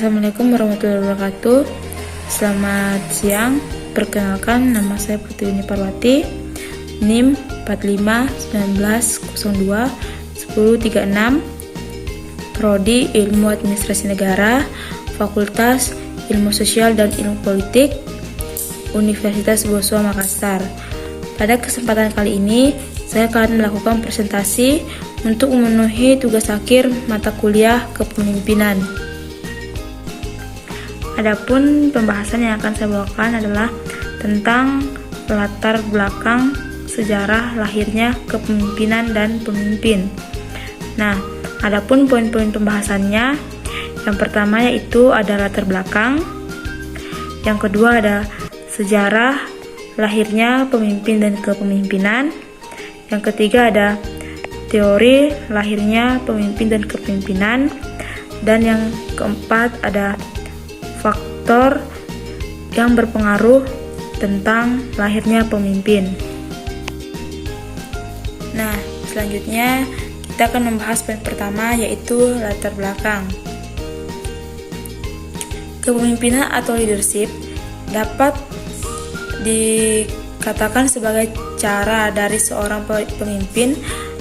Assalamualaikum warahmatullahi wabarakatuh. Selamat siang. Perkenalkan, nama saya Putri Parwati, NIM 4519021036, Prodi Ilmu Administrasi Negara, Fakultas Ilmu Sosial dan Ilmu Politik, Universitas Boswa Makassar. Pada kesempatan kali ini, saya akan melakukan presentasi untuk memenuhi tugas akhir mata kuliah kepemimpinan. Adapun pembahasan yang akan saya bawakan adalah tentang latar belakang sejarah lahirnya kepemimpinan dan pemimpin. Nah, adapun poin-poin pembahasannya, yang pertama yaitu ada latar belakang, yang kedua ada sejarah lahirnya pemimpin dan kepemimpinan, yang ketiga ada teori lahirnya pemimpin dan kepemimpinan, dan yang keempat ada faktor yang berpengaruh tentang lahirnya pemimpin. Nah, selanjutnya kita akan membahas poin pertama, yaitu latar belakang. Kepemimpinan atau leadership dapat dikatakan sebagai cara dari seorang pemimpin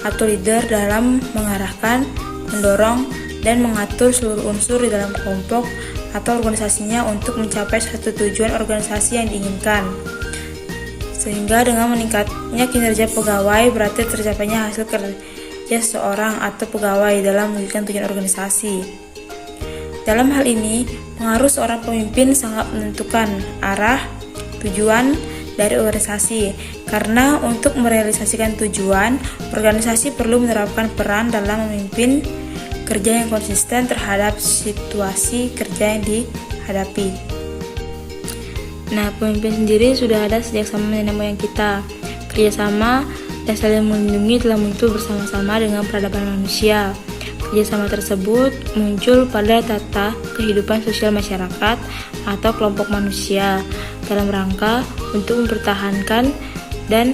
atau leader dalam mengarahkan, mendorong, dan mengatur seluruh unsur di dalam kelompok atau organisasinya untuk mencapai satu tujuan organisasi yang diinginkan. Sehingga dengan meningkatnya kinerja pegawai berarti tercapainya hasil kerja seorang atau pegawai dalam mewujudkan tujuan organisasi. Dalam hal ini, pengaruh seorang pemimpin sangat menentukan arah, tujuan dari organisasi. Karena untuk merealisasikan tujuan, organisasi perlu menerapkan peran dalam memimpin kerja yang konsisten terhadap situasi kerja yang dihadapi. Nah, pemimpin sendiri sudah ada sejak zaman nenek moyang kita. Kerjasama dan saling melindungi telah muncul bersama-sama dengan peradaban manusia. Kerjasama tersebut muncul pada tata kehidupan sosial masyarakat atau kelompok manusia dalam rangka untuk mempertahankan dan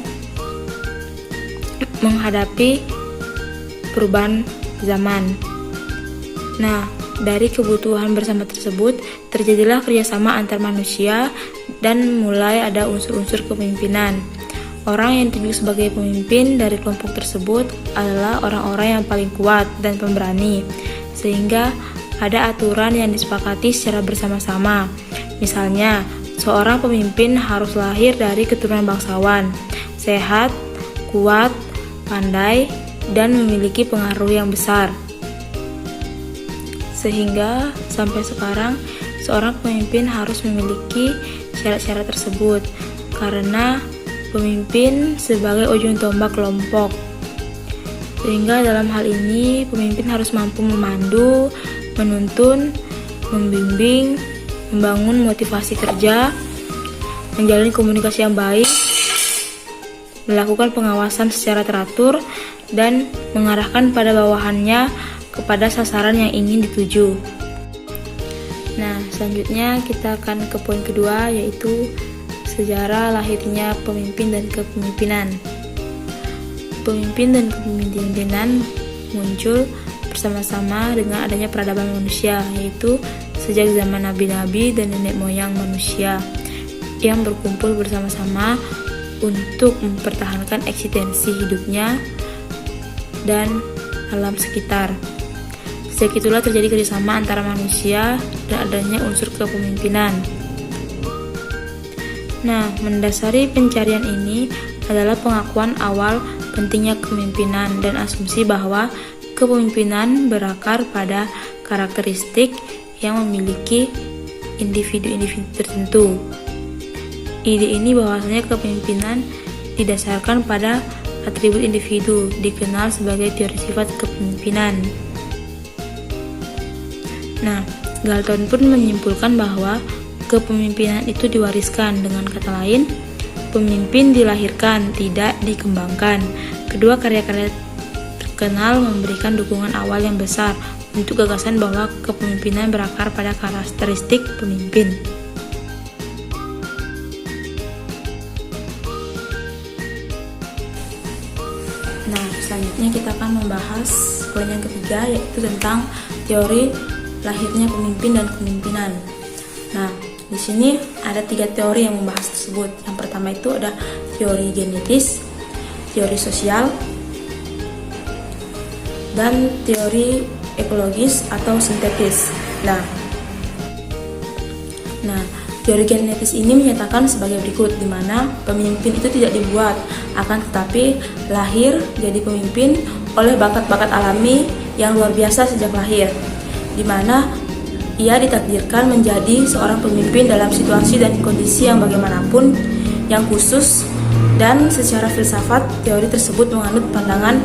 menghadapi perubahan zaman. Nah, dari kebutuhan bersama tersebut, terjadilah kerjasama antar manusia dan mulai ada unsur-unsur kepemimpinan. Orang yang ditunjuk sebagai pemimpin dari kelompok tersebut adalah orang-orang yang paling kuat dan pemberani, sehingga ada aturan yang disepakati secara bersama-sama. Misalnya, seorang pemimpin harus lahir dari keturunan bangsawan, sehat, kuat, pandai, dan memiliki pengaruh yang besar. Sehingga sampai sekarang seorang pemimpin harus memiliki syarat-syarat tersebut karena pemimpin sebagai ujung tombak kelompok. Sehingga dalam hal ini pemimpin harus mampu memandu, menuntun, membimbing, membangun motivasi kerja, menjalin komunikasi yang baik, melakukan pengawasan secara teratur, dan mengarahkan pada bawahannya kepada sasaran yang ingin dituju. Nah, selanjutnya kita akan ke poin kedua, yaitu sejarah lahirnya pemimpin dan kepemimpinan. Pemimpin dan kepemimpinan muncul bersama-sama dengan adanya peradaban manusia, yaitu sejak zaman nabi-nabi dan nenek moyang manusia yang berkumpul bersama-sama untuk mempertahankan eksistensi hidupnya dan alam sekitar. Sejak itulah terjadi kerjasama antara manusia dan adanya unsur kepemimpinan. Nah, mendasari pencarian ini adalah pengakuan awal pentingnya kepemimpinan dan asumsi bahwa kepemimpinan berakar pada karakteristik yang memiliki individu-individu tertentu. Ide ini bahwasanya kepemimpinan didasarkan pada atribut individu, dikenal sebagai teori sifat kepemimpinan. Nah, Galton pun menyimpulkan bahwa kepemimpinan itu diwariskan. Dengan kata lain, pemimpin dilahirkan, tidak dikembangkan. Kedua karya-karya terkenal memberikan dukungan awal yang besar untuk gagasan bahwa kepemimpinan berakar pada karakteristik pemimpin. Nah, selanjutnya kita akan membahas poin yang ketiga, yaitu tentang teori lahirnya pemimpin dan kepemimpinan. Nah, di sini ada 3 teori yang membahas tersebut. Yang pertama itu ada teori genetis, teori sosial, dan teori ekologis atau sintetis. Nah, teori genetis ini menyatakan sebagai berikut, di mana pemimpin itu tidak dibuat, akan tetapi lahir jadi pemimpin oleh bakat-bakat alami yang luar biasa sejak lahir, di mana ia ditakdirkan menjadi seorang pemimpin dalam situasi dan kondisi yang bagaimanapun yang khusus, dan secara filsafat teori tersebut menganut pandangan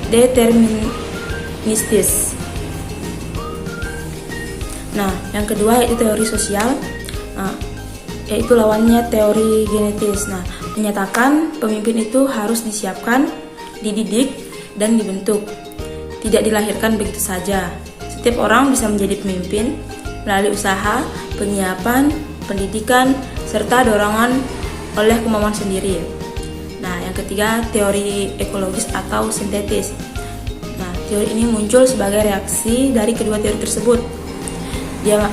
deterministis. Nah, yang kedua yaitu teori sosial, yaitu lawannya teori genetis. Nah, menyatakan pemimpin itu harus disiapkan, dididik, dan dibentuk, tidak dilahirkan begitu saja. Setiap orang bisa menjadi pemimpin melalui usaha, penyiapan, pendidikan, serta dorongan oleh kemauan sendiri. Nah, yang ketiga teori ekologis atau sintetis. Nah, teori ini muncul sebagai reaksi dari kedua teori tersebut,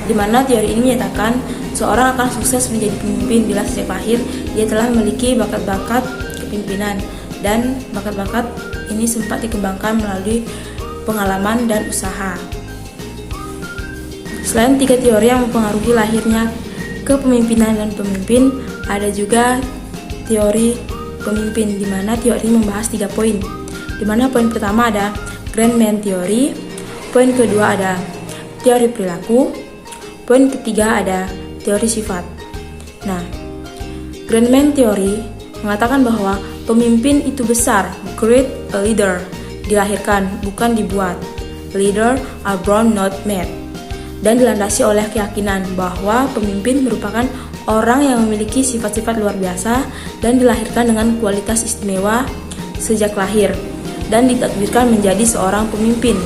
di mana teori ini menyatakan seorang akan sukses menjadi pemimpin bila sejak lahir dia telah memiliki bakat-bakat kepemimpinan, dan bakat-bakat ini sempat dikembangkan melalui pengalaman dan usaha. Selain 3 teori yang mempengaruhi lahirnya kepemimpinan dan pemimpin, ada juga teori pemimpin, di mana teori ini membahas 3 poin. Di mana poin pertama ada Grand Man Theory, poin kedua ada teori perilaku, poin ketiga ada teori sifat. Nah, Grand Man Theory mengatakan bahwa pemimpin itu besar, great, a leader, dilahirkan, bukan dibuat. Leader are born, not made. Dan dilandasi oleh keyakinan bahwa pemimpin merupakan orang yang memiliki sifat-sifat luar biasa dan dilahirkan dengan kualitas istimewa sejak lahir dan ditakdirkan menjadi seorang pemimpin.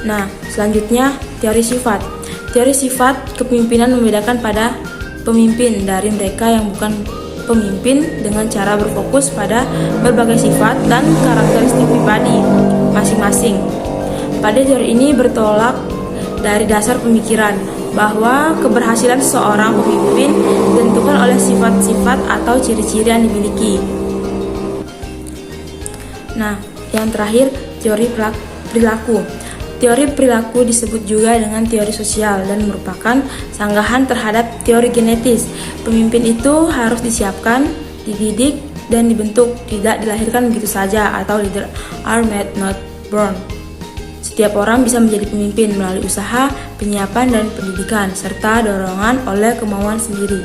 Nah, selanjutnya teori sifat. Teori sifat kepemimpinan membedakan pada pemimpin dari mereka yang bukan pemimpin dengan cara berfokus pada berbagai sifat dan karakteristik pribadi masing-masing. Pada teori ini bertolak dari dasar pemikiran bahwa keberhasilan seorang pemimpin ditentukan oleh sifat-sifat atau ciri-ciri yang dimiliki. Nah, yang terakhir teori perilaku. Teori perilaku disebut juga dengan teori sosial dan merupakan sanggahan terhadap teori genetis. Pemimpin itu harus disiapkan, dididik, dan dibentuk, tidak dilahirkan begitu saja, atau leader are made, not born. Setiap orang bisa menjadi pemimpin melalui usaha, penyiapan, dan pendidikan, serta dorongan oleh kemauan sendiri.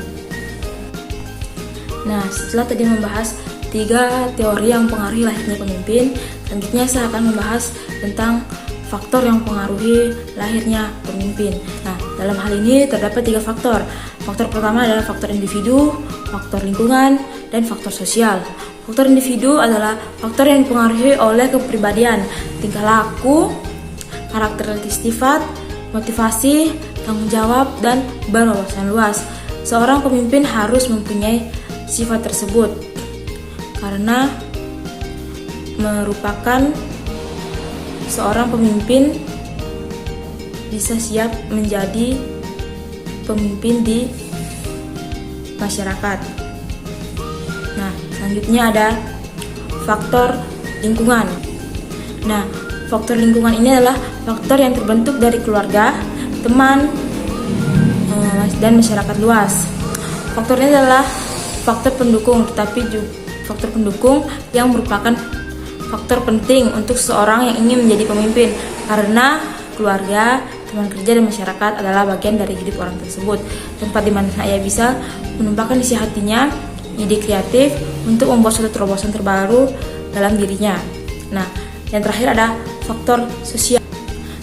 Nah, setelah tadi membahas 3 teori yang mempengaruhi lahirnya pemimpin, selanjutnya saya akan membahas tentang faktor yang mempengaruhi lahirnya pemimpin. Nah, dalam hal ini terdapat 3 faktor. Faktor pertama adalah faktor individu, faktor lingkungan, dan faktor sosial. Faktor individu adalah faktor yang dipengaruhi oleh kepribadian, tingkah laku, karakteristik sifat, motivasi, tanggung jawab, dan berwawasan luas. Seorang pemimpin harus mempunyai sifat tersebut karena merupakan seorang pemimpin bisa siap menjadi pemimpin di masyarakat. Nah, selanjutnya ada faktor lingkungan. Nah, faktor lingkungan ini adalah faktor yang terbentuk dari keluarga, teman, dan masyarakat luas. Faktor ini adalah faktor pendukung, tetapi juga faktor pendukung yang merupakan faktor penting untuk seorang yang ingin menjadi pemimpin, karena keluarga, teman kerja, dan masyarakat adalah bagian dari hidup orang tersebut, tempat di mana ia bisa menumpahkan isi hatinya, ide kreatif untuk membuat suatu terobosan terbaru dalam dirinya. Nah, yang terakhir ada faktor sosial.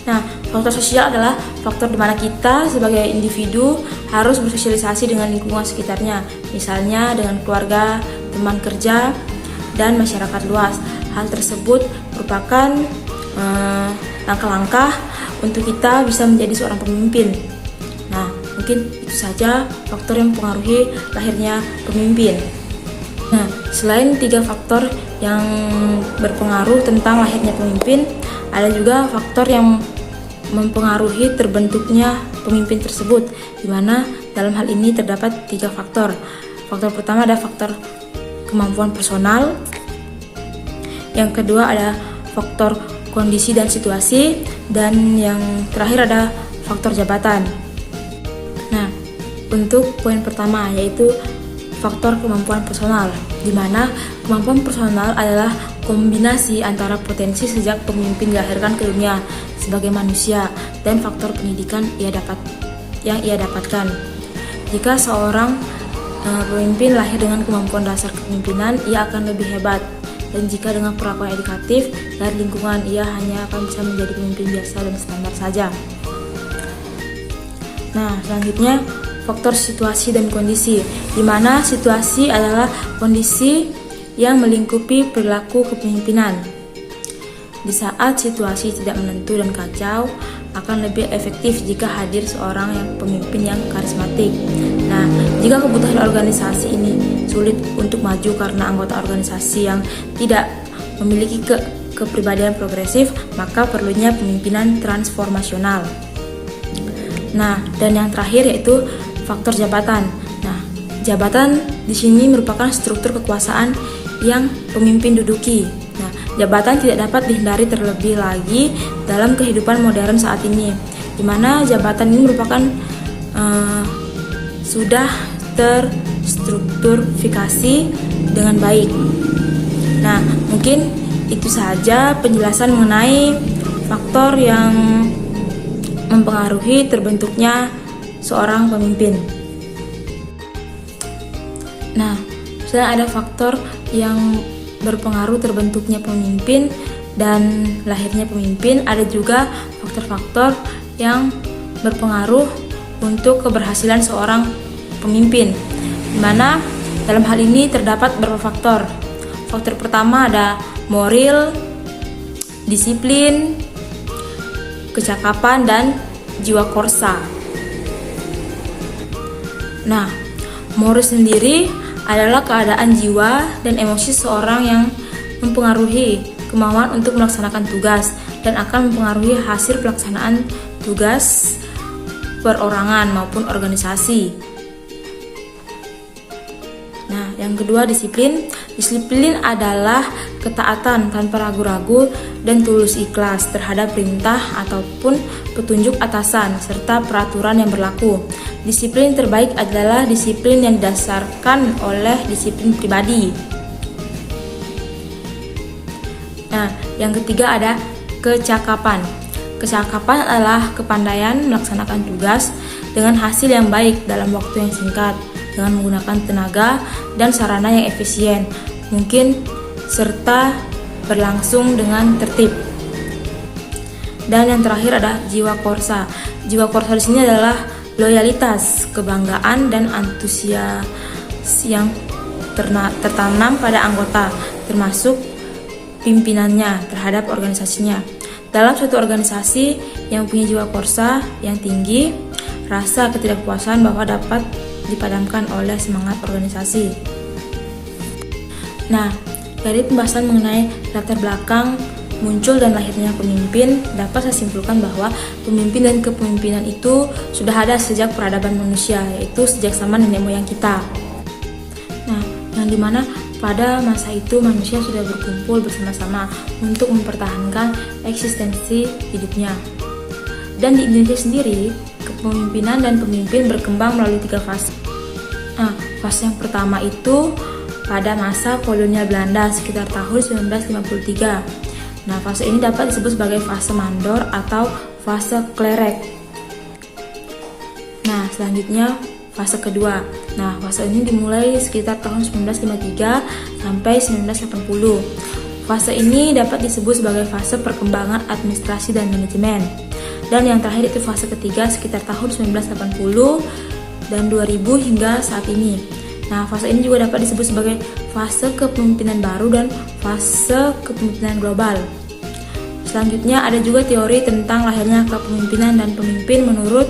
Nah, faktor sosial adalah faktor di mana kita sebagai individu harus bersosialisasi dengan lingkungan sekitarnya, misalnya dengan keluarga, teman kerja, dan masyarakat luas. Hal tersebut merupakan langkah-langkah untuk kita bisa menjadi seorang pemimpin. Nah, mungkin itu saja faktor yang mempengaruhi lahirnya pemimpin. Nah, selain 3 faktor yang berpengaruh tentang lahirnya pemimpin, ada juga faktor yang mempengaruhi terbentuknya pemimpin tersebut, di mana dalam hal ini terdapat 3 faktor. Faktor pertama ada faktor kemampuan personal, yang kedua ada faktor kondisi dan situasi, dan yang terakhir ada faktor jabatan. Nah, untuk poin pertama yaitu faktor kemampuan personal, di mana kemampuan personal adalah kombinasi antara potensi sejak pemimpin dilahirkan ke dunia sebagai manusia dan faktor pendidikan yang ia dapatkan. Jika seorang pemimpin lahir dengan kemampuan dasar kepemimpinan, ia akan lebih hebat. Dan jika dengan perlakuan edukatif dari lingkungan, ia hanya akan bisa menjadi pemimpin biasa dan standar saja. Nah, selanjutnya faktor situasi dan kondisi, di mana situasi adalah kondisi yang melingkupi perilaku kepemimpinan. Di saat situasi tidak menentu dan kacau, akan lebih efektif jika hadir seorang yang pemimpin yang karismatik. Nah, jika kebutuhan organisasi ini sulit untuk maju karena anggota organisasi yang tidak memiliki kepribadian progresif, maka perlunya pemimpinan transformasional. Nah, dan yang terakhir yaitu faktor jabatan. Nah, jabatan di sini merupakan struktur kekuasaan yang pemimpin duduki. Nah, jabatan tidak dapat dihindari terlebih lagi dalam kehidupan modern saat ini, di mana jabatan ini merupakan sudah terstrukturfikasi dengan baik. Nah, mungkin itu saja penjelasan mengenai faktor yang mempengaruhi terbentuknya seorang pemimpin. Nah, selain ada faktor yang berpengaruh terbentuknya pemimpin dan lahirnya pemimpin, ada juga faktor-faktor yang berpengaruh untuk keberhasilan seorang pemimpin, di mana dalam hal ini terdapat beberapa faktor. Faktor pertama ada moral, disiplin, kecakapan, dan jiwa korsa. Nah, moral sendiri adalah keadaan jiwa dan emosi seorang yang mempengaruhi kemauan untuk melaksanakan tugas dan akan mempengaruhi hasil pelaksanaan tugas perorangan maupun organisasi. Nah, yang kedua disiplin. Disiplin adalah ketaatan tanpa ragu-ragu dan tulus ikhlas terhadap perintah ataupun petunjuk atasan serta peraturan yang berlaku. Disiplin terbaik adalah disiplin yang didasarkan oleh disiplin pribadi. Nah, yang ketiga ada kecakapan. Kecakapan adalah kepandaian melaksanakan tugas dengan hasil yang baik dalam waktu yang singkat, dengan menggunakan tenaga dan sarana yang efisien, mungkin serta berlangsung dengan tertib. Dan yang terakhir ada jiwa korsa. Jiwa korsa di sini adalah loyalitas, kebanggaan, dan antusias yang tertanam pada anggota, termasuk pimpinannya terhadap organisasinya. Dalam suatu organisasi yang punya jiwa korsa yang tinggi, rasa ketidakpuasan bahwa dapat dipadamkan oleh semangat organisasi. Nah, dari pembahasan mengenai latar belakang muncul dan lahirnya pemimpin, dapat saya simpulkan bahwa pemimpin dan kepemimpinan itu sudah ada sejak peradaban manusia, yaitu sejak zaman nenek moyang kita. Nah, yang dimana pada masa itu manusia sudah berkumpul bersama-sama untuk mempertahankan eksistensi hidupnya. Dan di Indonesia sendiri, kepemimpinan dan pemimpin berkembang melalui 3 fase. Nah, fase yang pertama itu pada masa kolonial Belanda sekitar tahun 1953. Nah, fase ini dapat disebut sebagai fase mandor atau fase klerek. Nah, selanjutnya fase kedua. Nah, fase ini dimulai sekitar tahun 1953 sampai 1980. Fase ini dapat disebut sebagai fase perkembangan administrasi dan manajemen. Dan yang terakhir itu fase ketiga sekitar tahun 1980 dan 2000 hingga saat ini. Nah, fase ini juga dapat disebut sebagai fase kepemimpinan baru dan fase kepemimpinan global. Selanjutnya ada juga teori tentang lahirnya kepemimpinan dan pemimpin menurut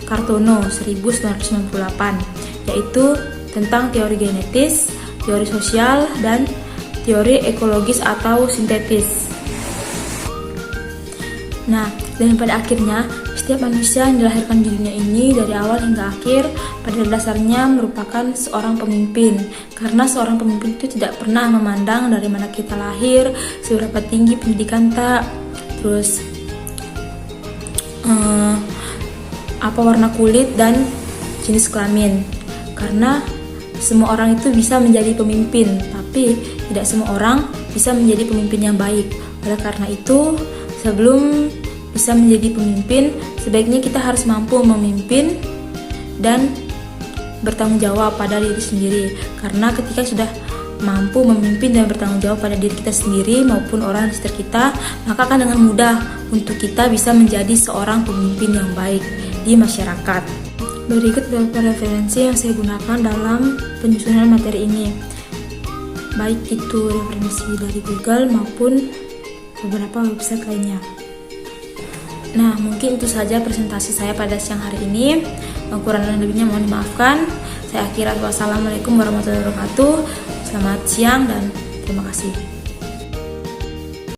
Kartono 1998, yaitu tentang teori genetis, teori sosial, dan teori ekologis atau sintetis. Nah, dan pada akhirnya, setiap manusia yang dilahirkan di dunia ini dari awal hingga akhir pada dasarnya merupakan seorang pemimpin. Karena seorang pemimpin itu tidak pernah memandang dari mana kita lahir, seberapa tinggi pendidikan tak, terus apa warna kulit dan jenis kelamin. Karena semua orang itu bisa menjadi pemimpin, tapi tidak semua orang bisa menjadi pemimpin yang baik. Oleh karena itu, sebelum bisa menjadi pemimpin, sebaiknya kita harus mampu memimpin dan bertanggung jawab pada diri sendiri. Karena ketika sudah mampu memimpin dan bertanggung jawab pada diri kita sendiri maupun orang di sekitar kita, maka akan dengan mudah untuk kita bisa menjadi seorang pemimpin yang baik di masyarakat. Berikut beberapa referensi yang saya gunakan dalam penyusunan materi ini, baik itu referensi dari Google maupun beberapa website lainnya. Nah, mungkin itu saja presentasi saya pada siang hari ini. Kurang dan lebihnya mohon dimaafkan. Saya akhiri. Wassalamualaikum warahmatullahi wabarakatuh. Selamat siang dan terima kasih.